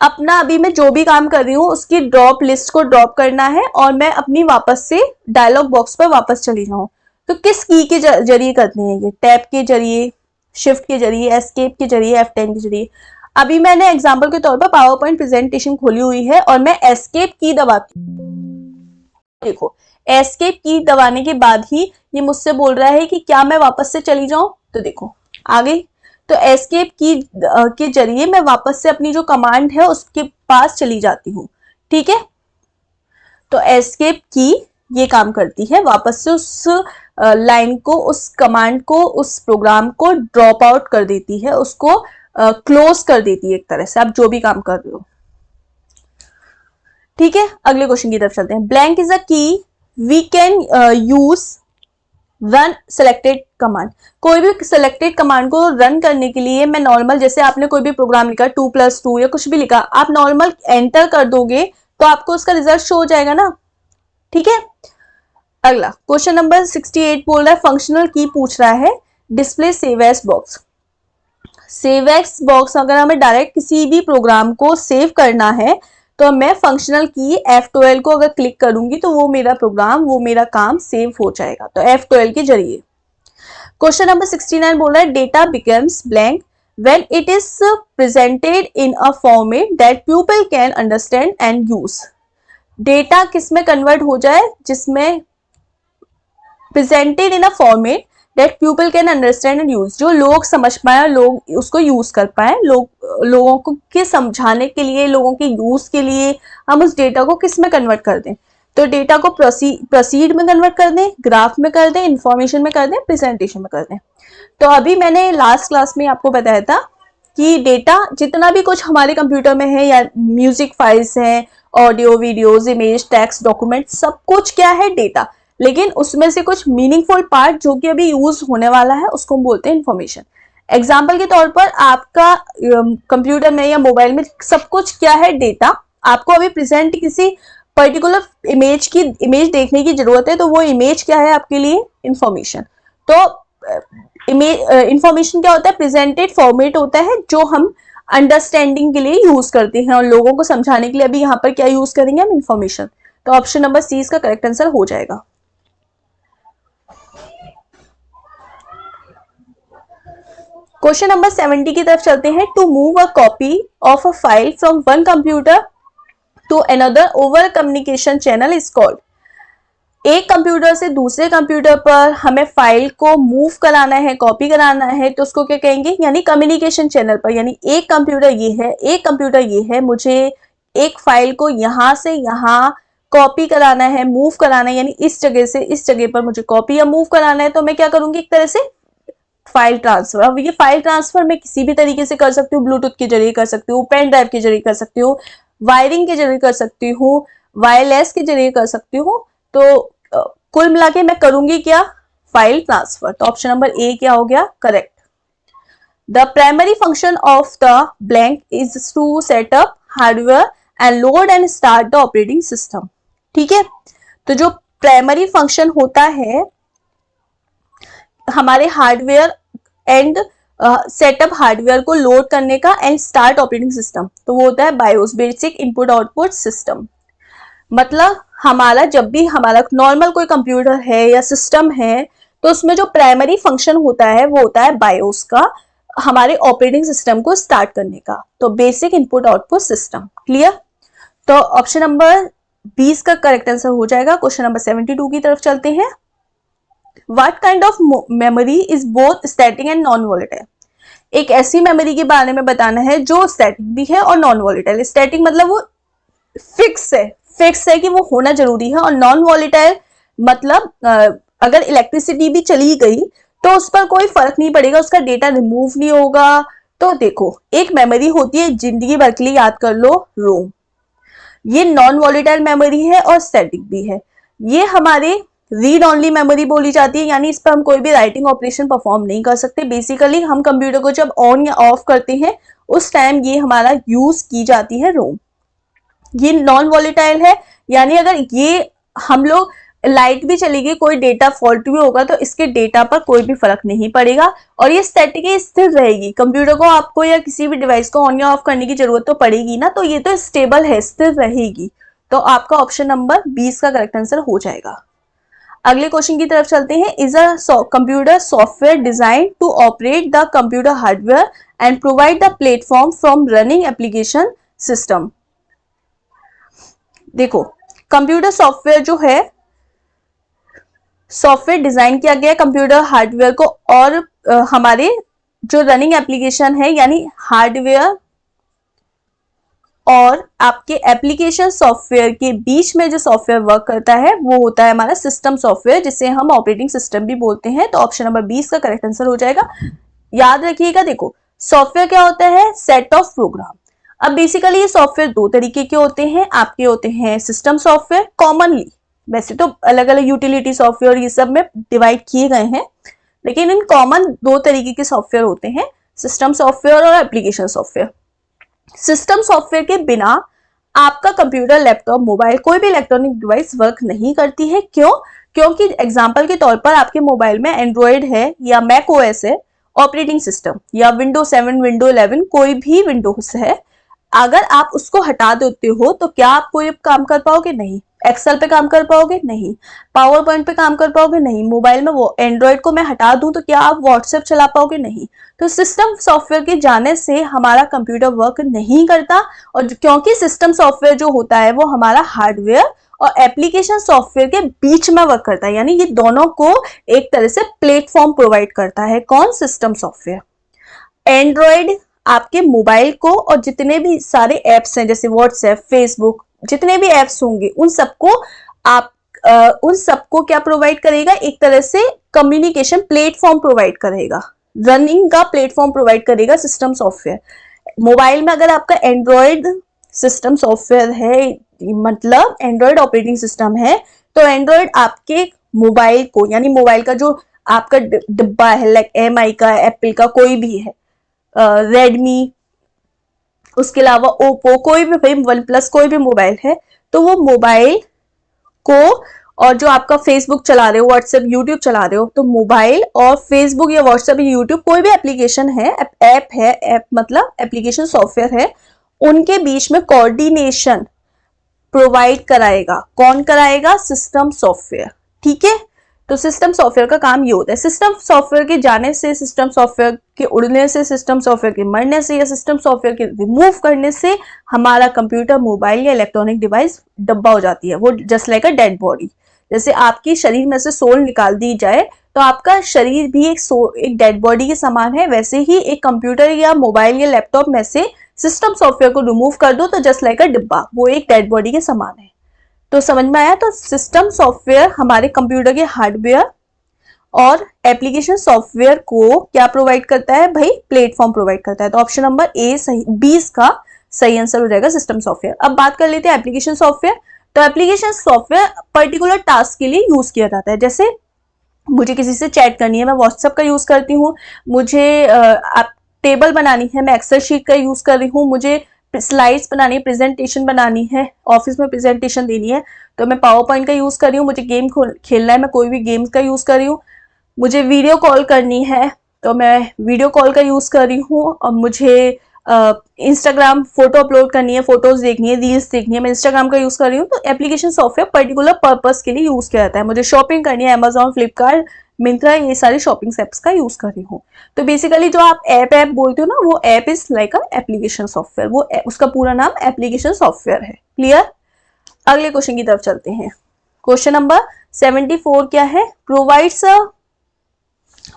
अपना अभी मैं जो भी काम कर रही हूँ उसकी ड्रॉप लिस्ट को ड्रॉप करना है और मैं अपनी वापस से डायलॉग बॉक्स पर वापस चली जाऊं। तो किस की के जरिए करते हैं ये, टैब के जरिए, शिफ्ट के जरिए, एस्केप के जरिए, F10 के जरिए। अभी मैंने एग्जाम्पल के तौर पर पावर पॉइंट प्रेजेंटेशन खोली हुई है और मैं एस्केप की दबाती हूँ, देखो एस्केप की दबाने के बाद ही ये मुझसे बोल रहा है कि क्या मैं वापस से चली जाऊं। तो देखो आ गई, तो एस्केप की के जरिए मैं वापस से अपनी जो कमांड है उसके पास चली जाती हूँ, ठीक है। तो एस्केप की ये काम करती है, वापस से उस लाइन को, उस कमांड को, उस प्रोग्राम को ड्रॉप आउट कर देती है, उसको क्लोज कर देती है एक तरह से, आप जो भी काम कर रहे हो, ठीक है। अगले क्वेश्चन की तरफ चलते हैं। Blank is a key we can use run selected command. कोई भी सेलेक्टेड कमांड को रन करने के लिए मैं नॉर्मल, जैसे आपने कोई भी प्रोग्राम लिखा 2+2 या कुछ भी लिखा, आप नॉर्मल एंटर कर दोगे तो आपको उसका रिजल्ट शो हो जाएगा ना, ठीक है। अगला क्वेश्चन नंबर 68 बोल रहा है फंक्शनल की पूछ रहा है display save as box. Save as box अगर हमें डायरेक्ट किसी भी प्रोग्राम को सेव करना है तो मैं फंक्शनल की F12 को अगर क्लिक करूंगी तो वो मेरा प्रोग्राम, वो मेरा काम सेव हो जाएगा, तो F12 के जरिए। क्वेश्चन नंबर 69 बोल रहा है data becomes blank when it is presented in a format that people can understand and use. Data किस में कन्वर्ट हो जाए, जिसमें presented in a format that people can understand and use, जो लोग समझ पाए, लोग उसको यूज कर पाए, लोगों को के समझाने के लिए, लोगों के यूज के लिए हम उस डेटा को किस में कन्वर्ट कर दें। तो डेटा को प्रोसीड में कन्वर्ट कर दें, ग्राफ में कर दें, इंफॉर्मेशन में कर दें, प्रेजेंटेशन में कर दें। तो अभी मैंने लास्ट क्लास में आपको बताया था कि डेटा जितना भी कुछ हमारे कंप्यूटर में है, या म्यूजिक फाइल्स हैं, audio, videos, image, text, document, सब कुछ क्या है, डेटा। लेकिन उसमें से कुछ मीनिंगफुल पार्ट जो कि अभी यूज होने वाला है उसको हम बोलते हैं इन्फॉर्मेशन। एग्जाम्पल के तौर पर आपका कंप्यूटर में या मोबाइल में सब कुछ क्या है, डेटा। आपको अभी प्रेजेंट किसी पर्टिकुलर इमेज देखने की जरूरत है, तो वो इमेज क्या है आपके लिए, इंफॉर्मेशन। तो इमेज इंफॉर्मेशन क्या होता है, प्रेजेंटेड फॉर्मेट होता है जो हम अंडरस्टैंडिंग के लिए यूज करते हैं और लोगों को समझाने के लिए अभी यहाँ पर क्या यूज करेंगे हम, इंफॉर्मेशन। तो ऑप्शन नंबर सी इसका करेक्ट आंसर हो जाएगा। क्वेश्चन नंबर 70 की तरफ चलते हैं। To move a copy of a file from one computer to another over communication channel is called. एक कंप्यूटर से दूसरे कंप्यूटर पर हमें फाइल को मूव कराना है, कॉपी कराना है, तो उसको क्या कहेंगे, यानी कम्युनिकेशन चैनल पर। यानी एक कंप्यूटर ये है, एक कंप्यूटर ये है, मुझे एक फाइल को यहां से यहां कॉपी कराना है, मूव कराना है, यानी इस जगह से इस जगह पर मुझे कॉपी या मूव कराना है, तो मैं क्या करूंगी, एक तरह से फाइल ट्रांसफर। अब ये फाइल ट्रांसफर मैं किसी भी तरीके से कर सकती हूँ, ब्लूटूथ के जरिए कर सकती हूँ, पेन ड्राइव के जरिए कर सकती हूँ, वायरिंग के जरिए कर सकती हूँ, वायरलेस के जरिए कर सकती हूँ। तो कुल मिला के मैं करूंगी क्या, फाइल ट्रांसफर। तो ऑप्शन नंबर ए क्या हो गया, correct. The primary function of the blank is to set up hardware and load and start the operating system. ठीक है, तो जो प्राइमरी फंक्शन होता है हमारे हार्डवेयर एंड सेटअप हार्डवेयर को लोड करने का एंड स्टार्ट ऑपरेटिंग सिस्टम, तो वो होता है BIOS, basic input output system. मतलब हमारा जब भी हमारा नॉर्मल कोई कंप्यूटर है या सिस्टम है, तो उसमें जो प्राइमरी फंक्शन होता है वो होता है बायोस का, हमारे ऑपरेटिंग सिस्टम को स्टार्ट करने का। तो basic input output system. Clear. तो ऑप्शन नंबर 20 का करेक्ट आंसर हो जाएगा। क्वेश्चन नंबर 72 की तरफ चलते हैं। What kind of memory is both static and non volatile. एक ऐसी मेमोरी के बारे में बताना है जो स्टैटिक भी है और नॉन वॉलेटाइल। स्टैटिक मतलब वो फिक्स है कि वो होना जरूरी है, और नॉन वॉलेटाइल मतलब अगर इलेक्ट्रिसिटी भी चली गई तो उस पर कोई फर्क नहीं पड़ेगा, उसका डेटा रिमूव नहीं होगा। तो देखो, एक मेमोरी होती है जिंदगी भर के लिए, याद कर लो, रोम। ये नॉन वॉलेटाइल मेमोरी है और स्टैटिक भी है। ये हमारे रीड ऑनली मेमोरी बोली जाती है, यानी इस पर हम कोई भी राइटिंग ऑपरेशन परफॉर्म नहीं कर सकते। बेसिकली हम कंप्यूटर को जब ऑन या ऑफ करते हैं उस टाइम ये हमारा यूज की जाती है रोम। ये नॉन वॉलेटाइल है, यानी अगर ये हम लोग लाइट भी चली गई, कोई डेटा फॉल्ट भी होगा तो इसके डेटा पर कोई भी फर्क नहीं पड़ेगा। और ये स्टैटिक है, स्थिर रहेगी। कंप्यूटर को आपको या किसी भी डिवाइस को ऑन या ऑफ करने की जरूरत तो पड़ेगी ना, तो ये तो स्टेबल है, स्थिर रहेगी। तो आपका ऑप्शन नंबर 20 का करेक्ट आंसर हो जाएगा। अगले क्वेश्चन की तरफ चलते हैं। Is a computer software design to operate the computer hardware and provide the platform from running application system. देखो, कंप्यूटर सॉफ्टवेयर जो है, सॉफ्टवेयर डिजाइन किया गया कंप्यूटर हार्डवेयर को और हमारे जो रनिंग एप्लीकेशन है, यानी हार्डवेयर और आपके एप्लीकेशन सॉफ्टवेयर के बीच में जो सॉफ्टवेयर वर्क करता है वो होता है हमारा सिस्टम सॉफ्टवेयर, जिसे हम ऑपरेटिंग सिस्टम भी बोलते हैं। तो ऑप्शन नंबर 20 का करेक्ट आंसर हो जाएगा। याद रखिएगा, देखो सॉफ्टवेयर क्या होता है, सेट ऑफ प्रोग्राम। अब बेसिकली ये सॉफ्टवेयर दो तरीके के होते हैं। आपके होते हैं सिस्टम सॉफ्टवेयर, कॉमनली वैसे तो अलग अलग यूटिलिटी सॉफ्टवेयर ये सब में डिवाइड किए गए हैं, लेकिन इन कॉमन दो तरीके के सॉफ्टवेयर होते हैं, सिस्टम सॉफ्टवेयर और एप्लीकेशन सॉफ्टवेयर। सिस्टम सॉफ्टवेयर के बिना आपका कंप्यूटर, लैपटॉप, मोबाइल, कोई भी इलेक्ट्रॉनिक डिवाइस वर्क नहीं करती है। क्यों? क्योंकि एग्जांपल के तौर पर आपके मोबाइल में एंड्रॉयड है या मैक ओएस है ऑपरेटिंग सिस्टम, या विंडो 7, विंडो 11, कोई भी विंडोज है, अगर आप उसको हटा देते हो तो क्या आप कोई काम कर पाओगे? नहीं। एक्सेल पे काम कर पाओगे? नहीं। पावर पॉइंट पे काम कर पाओगे? नहीं। मोबाइल में वो एंड्रॉइड को मैं हटा दूं तो क्या आप व्हाट्सएप चला पाओगे? नहीं। तो सिस्टम सॉफ्टवेयर के जाने से हमारा कंप्यूटर वर्क नहीं करता, और क्योंकि सिस्टम सॉफ्टवेयर जो होता है वो हमारा हार्डवेयर और एप्लीकेशन सॉफ्टवेयर के बीच में वर्क करता है, यानी ये दोनों को एक तरह से प्लेटफॉर्म प्रोवाइड करता है। कौन? System software. एंड्रॉइड आपके मोबाइल को और जितने भी सारे एप्स हैं जैसे व्हाट्सएप, फेसबुक, जितने भी एप्स होंगे उन सबको क्या प्रोवाइड करेगा? एक तरह से कम्युनिकेशन प्लेटफॉर्म प्रोवाइड करेगा, रनिंग का प्लेटफॉर्म प्रोवाइड करेगा सिस्टम सॉफ्टवेयर। मोबाइल में अगर आपका एंड्रॉयड सिस्टम सॉफ्टवेयर है, मतलब एंड्रॉयड ऑपरेटिंग सिस्टम है, तो एंड्रॉयड आपके मोबाइल को, यानी मोबाइल का जो आपका डिब्बा है, लाइक एमआई का, एप्पल का, कोई भी है, रेडमी, उसके अलावा ओप्पो, कोई भी, वन प्लस, कोई भी मोबाइल है, तो वो मोबाइल को और जो आपका फेसबुक चला रहे हो, व्हाट्सएप, यूट्यूब चला रहे हो, तो मोबाइल और फेसबुक या व्हाट्सएप या यूट्यूब कोई भी एप्लीकेशन है, ऐप है, ऐप मतलब एप्लीकेशन सॉफ्टवेयर है, उनके बीच में कोऑर्डिनेशन प्रोवाइड कराएगा। कौन कराएगा? System software. ठीक है, तो सिस्टम सॉफ्टवेयर का काम ये होता है। सिस्टम सॉफ्टवेयर के जाने से, सिस्टम सॉफ्टवेयर के उड़ने से, सिस्टम सॉफ्टवेयर के मरने से या सिस्टम सॉफ्टवेयर के रिमूव करने से हमारा कंप्यूटर, मोबाइल या इलेक्ट्रॉनिक डिवाइस डब्बा हो जाती है। वो just like a dead body. जैसे आपकी शरीर में से सोल निकाल दी जाए तो आपका शरीर भी एक डेड बॉडी के समान है, वैसे ही एक कंप्यूटर या मोबाइल या लैपटॉप में से सिस्टम सॉफ्टवेयर को रिमूव कर दो तो जस्ट लाइक अ डिब्बा, वो एक डेड बॉडी के समान है। तो समझ में आया? तो सिस्टम सॉफ्टवेयर हमारे कंप्यूटर के हार्डवेयर और एप्लीकेशन सॉफ्टवेयर को क्या प्रोवाइड करता है भाई? प्लेटफॉर्म प्रोवाइड करता है। तो ऑप्शन नंबर ए सही, 20 का सही आंसर हो जाएगा सिस्टम सॉफ्टवेयर। अब बात कर लेते हैं एप्लीकेशन सॉफ्टवेयर। तो एप्लीकेशन सॉफ्टवेयर पर्टिकुलर टास्क के लिए यूज किया जाता है। जैसे मुझे किसी से चैट करनी है, मैं व्हाट्सएप का यूज करती हूँ। मुझे टेबल बनानी है, मैं एक्सेल शीट का यूज कर रही हूँ। मुझे स्लाइड्स बनानी है, प्रेजेंटेशन बनानी है, ऑफिस में प्रेजेंटेशन देनी है, तो मैं पावर पॉइंट का यूज कर रही हूँ। मुझे गेम खेलना है, मैं कोई भी गेम का यूज कर रही हूँ। मुझे वीडियो कॉल करनी है तो मैं वीडियो कॉल का यूज कर रही हूँ। और मुझे इंस्टाग्राम फोटो अपलोड करनी है, फोटोज देखनी है, रील्स देखनी है, मैं इंस्टाग्राम का यूज कर रही हूँ। तो एप्लीकेशन सॉफ्टवेयर पर्टिकुलर पर्पस के लिए यूज किया जाता है। मुझे शॉपिंग करनी है, अमेजॉन, फ्लिपकार्ट, मिंत्रा, ये सारे शॉपिंग एप्स का यूज कर रही हूँ। तो बेसिकली जो आप ऐप बोलते हो ना, वो app is like a application software. वो उसका पूरा नाम एप्लीकेशन सॉफ्टवेयर है। क्लियर? अगले क्वेश्चन की तरफ चलते हैं। क्वेश्चन नंबर 74 क्या है? Provides a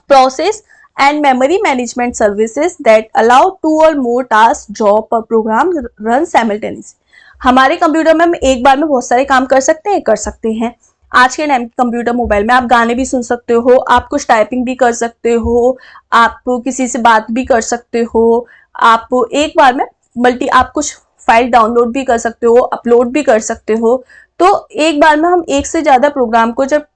process and memory management services that allow 2 or more tasks, job or program run simultaneously। हमारे कंप्यूटर में हम एक बार में बहुत सारे काम कर सकते हैं। आज के टाइम कंप्यूटर, मोबाइल में आप गाने भी सुन सकते हो, आप कुछ टाइपिंग भी कर सकते हो, आप किसी से बात भी कर सकते हो, आप एक बार में आप कुछ फाइल डाउनलोड भी कर सकते हो, अपलोड भी कर सकते हो। तो एक बार में हम एक से ज्यादा प्रोग्राम को जब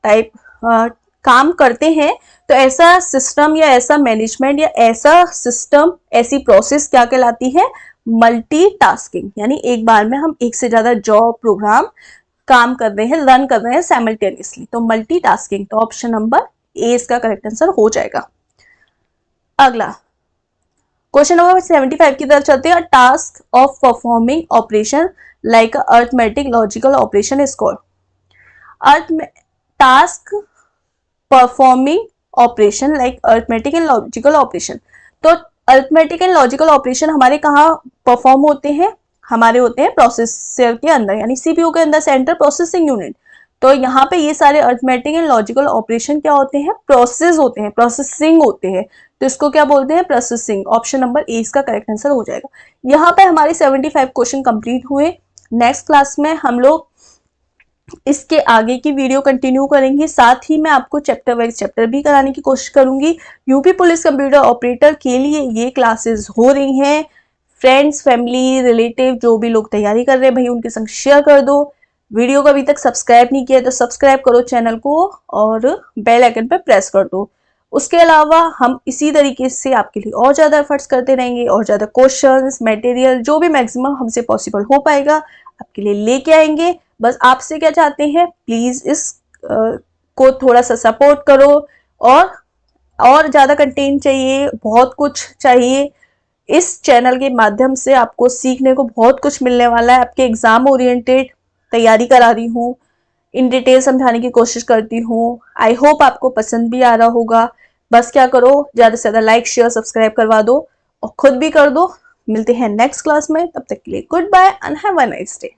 काम करते हैं तो ऐसा सिस्टम या ऐसा मैनेजमेंट या ऐसा सिस्टम, ऐसी प्रोसेस क्या कहलाती है? मल्टीटास्किंग। यानी एक बार में हम एक से ज्यादा जॉब, प्रोग्राम काम कर रहे हैं, रन कर रहे हैं साइमल्टेनियसली, तो मल्टीटास्किंग। तो ऑप्शन नंबर ए इसका करेक्ट आंसर हो जाएगा। अगला क्वेश्चन नंबर 75 की तरफ चलते हैं। Task of performing operation like arithmetic logical operation is called. Task performing operation like arithmetic and logical operation. तो अर्थमेटिक एंड लॉजिकल ऑपरेशन हमारे कहाँ परफॉर्म होते हैं? हमारे होते हैं प्रोसेसर के अंदर, यानी सीपीयू के अंदर, सेंट्रल प्रोसेसिंग यूनिट। तो यहाँ पे ये सारे अर्थमेटिक एंड लॉजिकल ऑपरेशन क्या होते हैं? प्रोसेस होते हैं, प्रोसेसिंग होते हैं। तो इसको क्या बोलते हैं? प्रोसेसिंग। ऑप्शन नंबर ए इसका करेक्ट आंसर हो जाएगा। यहाँ पे हमारे 75 क्वेश्चन कंप्लीट हुए। नेक्स्ट क्लास में हम लोग इसके आगे की वीडियो कंटिन्यू करेंगे। साथ ही मैं आपको चैप्टर वाइज चैप्टर भी कराने की कोशिश करूंगी। यूपी पुलिस कंप्यूटर ऑपरेटर के लिए ये क्लासेस हो रही हैं। फ्रेंड्स, फैमिली, रिलेटिव जो भी लोग तैयारी कर रहे हैं भाई, उनके संग शेयर कर दो। वीडियो को अभी तक सब्सक्राइब नहीं किया तो सब्सक्राइब करो चैनल को और बेल आइकन पर प्रेस कर दो। उसके अलावा हम इसी तरीके से आपके लिए और ज़्यादा एफर्ट्स करते रहेंगे और ज़्यादा क्वेश्चंस, मटेरियल जो भी मैक्सिमम हमसे पॉसिबल हो पाएगा आपके लिए लेके आएंगे। बस आपसे क्या चाहते हैं, प्लीज़ इस को थोड़ा सा सपोर्ट करो और ज़्यादा कंटेंट चाहिए, बहुत कुछ चाहिए। इस चैनल के माध्यम से आपको सीखने को बहुत कुछ मिलने वाला है। आपके एग्ज़ाम ओरिएंटेड तैयारी करा रही हूँ, इन डिटेल समझाने की कोशिश करती हूँ। आई होप आपको पसंद भी आ रहा होगा। बस क्या करो, ज़्यादा से ज़्यादा लाइक, शेयर, सब्सक्राइब करवा दो और खुद भी कर दो। मिलते हैं नेक्स्ट क्लास में, तब तक के लिए good bye and have a nice day.